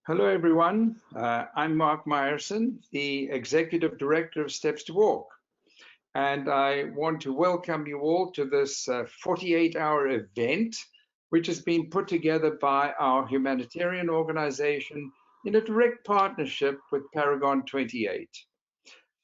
Hello, everyone. I'm Myerson, the Executive Director of Steps2Walk, and I want to welcome you all to this 48-hour event, which has been put together by our humanitarian organization in a direct partnership with Paragon 28.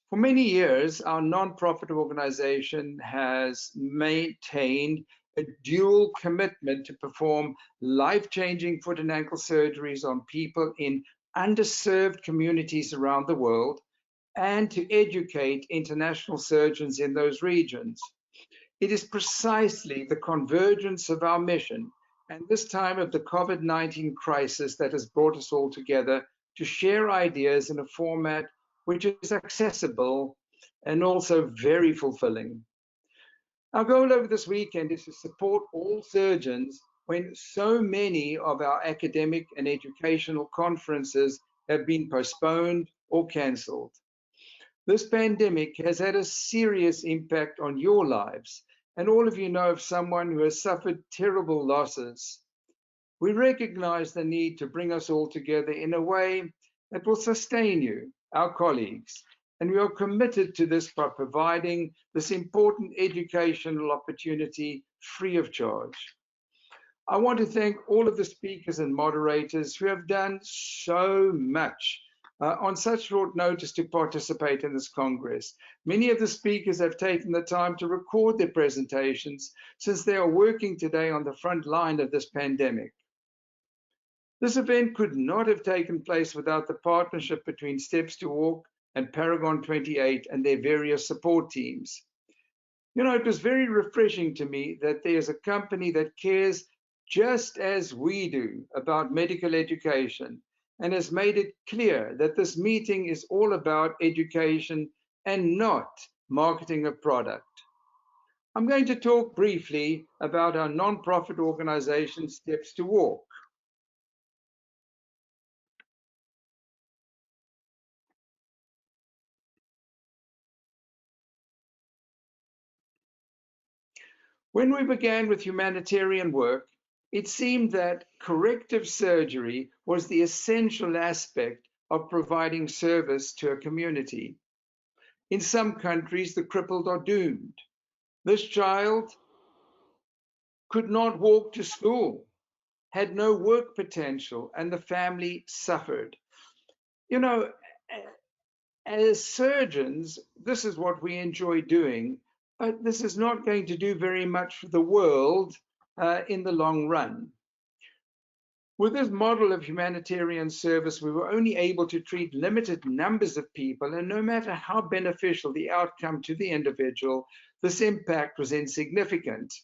For many years, our nonprofit organization has maintained a dual commitment to perform life-changing foot and ankle surgeries on people in underserved communities around the world and to educate international surgeons in those regions. It is precisely the convergence of our mission and this time of the COVID-19 crisis that has brought us all together to share ideas in a format which is accessible and also very fulfilling. Our goal over this weekend is to support all surgeons when so many of our academic and educational conferences have been postponed or cancelled. This pandemic has had a serious impact on your lives, and all of you know of someone who has suffered terrible losses. We recognize the need to bring us all together in a way that will sustain you, our colleagues, and we are committed to this by providing this important educational opportunity free of charge. I want to thank all of the speakers and moderators who have done so much on such short notice to participate in this Congress. Many of the speakers have taken the time to record their presentations since they are working today on the front line of this pandemic. This event could not have taken place without the partnership between Steps2Walk and Paragon 28 and their various support teams. You know, it was very refreshing to me that there's a company that cares just as we do about medical education and has made it clear that this meeting is all about education and not marketing a product. I'm going to talk briefly about our nonprofit organization, Steps2Walk. When we began with humanitarian work, it seemed that corrective surgery was the essential aspect of providing service to a community. In some countries, the crippled are doomed. This child could not walk to school, had no work potential, and the family suffered. You know, as surgeons, this is what we enjoy doing, but this is not going to do very much for the world in the long run. With this model of humanitarian service, we were only able to treat limited numbers of people, and no matter how beneficial the outcome to the individual, this impact was insignificant.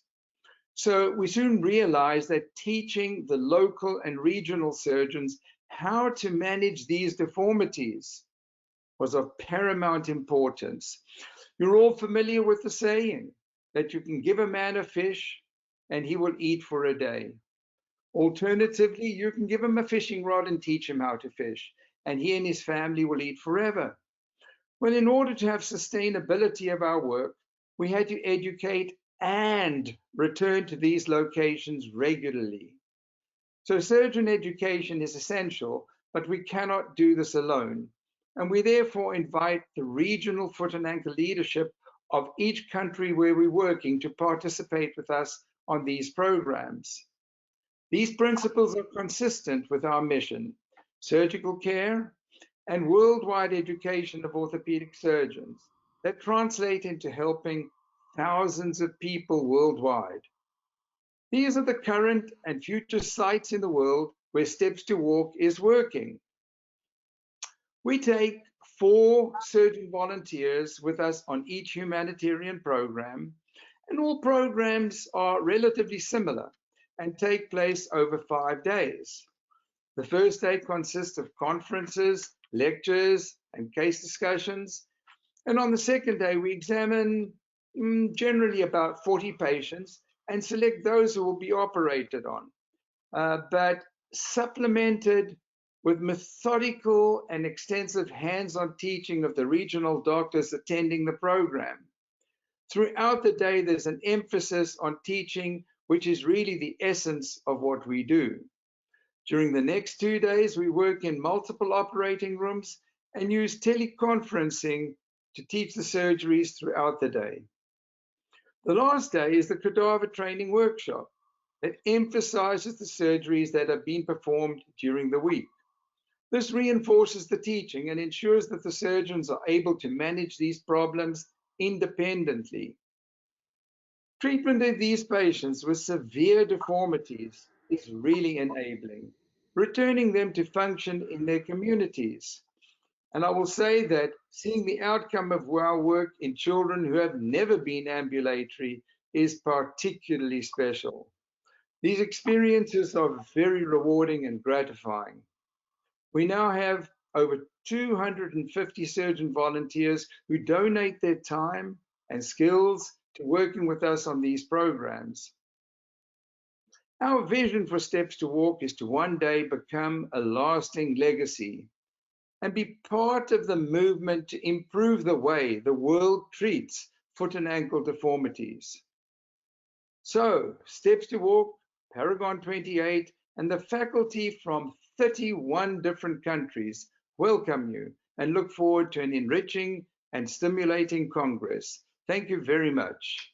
So we soon realized that teaching the local and regional surgeons how to manage these deformities was of paramount importance. You're all familiar with the saying that you can give a man a fish and he will eat for a day. Alternatively, you can give him a fishing rod and teach him how to fish, and he and his family will eat forever. Well, in order to have sustainability of our work, we had to educate and return to these locations regularly. So surgeon education is essential, but we cannot do this alone. And we therefore invite the regional foot and ankle leadership of each country where we're working to participate with us on these programs. These principles are consistent with our mission, surgical care and worldwide education of orthopedic surgeons that translate into helping thousands of people worldwide. These are the current and future sites in the world where Steps2Walk is working. We take 4 surgeon volunteers with us on each humanitarian program, and all programs are relatively similar and take place over 5 days. The first day consists of conferences, lectures, and case discussions. And on the second day, we examine generally about 40 patients and select those who will be operated on, but supplemented with methodical and extensive hands-on teaching of the regional doctors attending the program. Throughout the day, there's an emphasis on teaching, which is really the essence of what we do. During the next 2 days, we work in multiple operating rooms and use teleconferencing to teach the surgeries throughout the day. The last day is the cadaver training workshop that emphasizes the surgeries that have been performed during the week. This reinforces the teaching and ensures that the surgeons are able to manage these problems independently. Treatment of these patients with severe deformities is really enabling, returning them to function in their communities. And I will say that seeing the outcome of our work in children who have never been ambulatory is particularly special. These experiences are very rewarding and gratifying. We now have over 250 surgeon volunteers who donate their time and skills to working with us on these programs. Our vision for Steps2Walk is to one day become a lasting legacy and be part of the movement to improve the way the world treats foot and ankle deformities. So, Steps2Walk, Paragon 28, and the faculty from 31 different countries welcome you and look forward to an enriching and stimulating Congress. Thank you very much.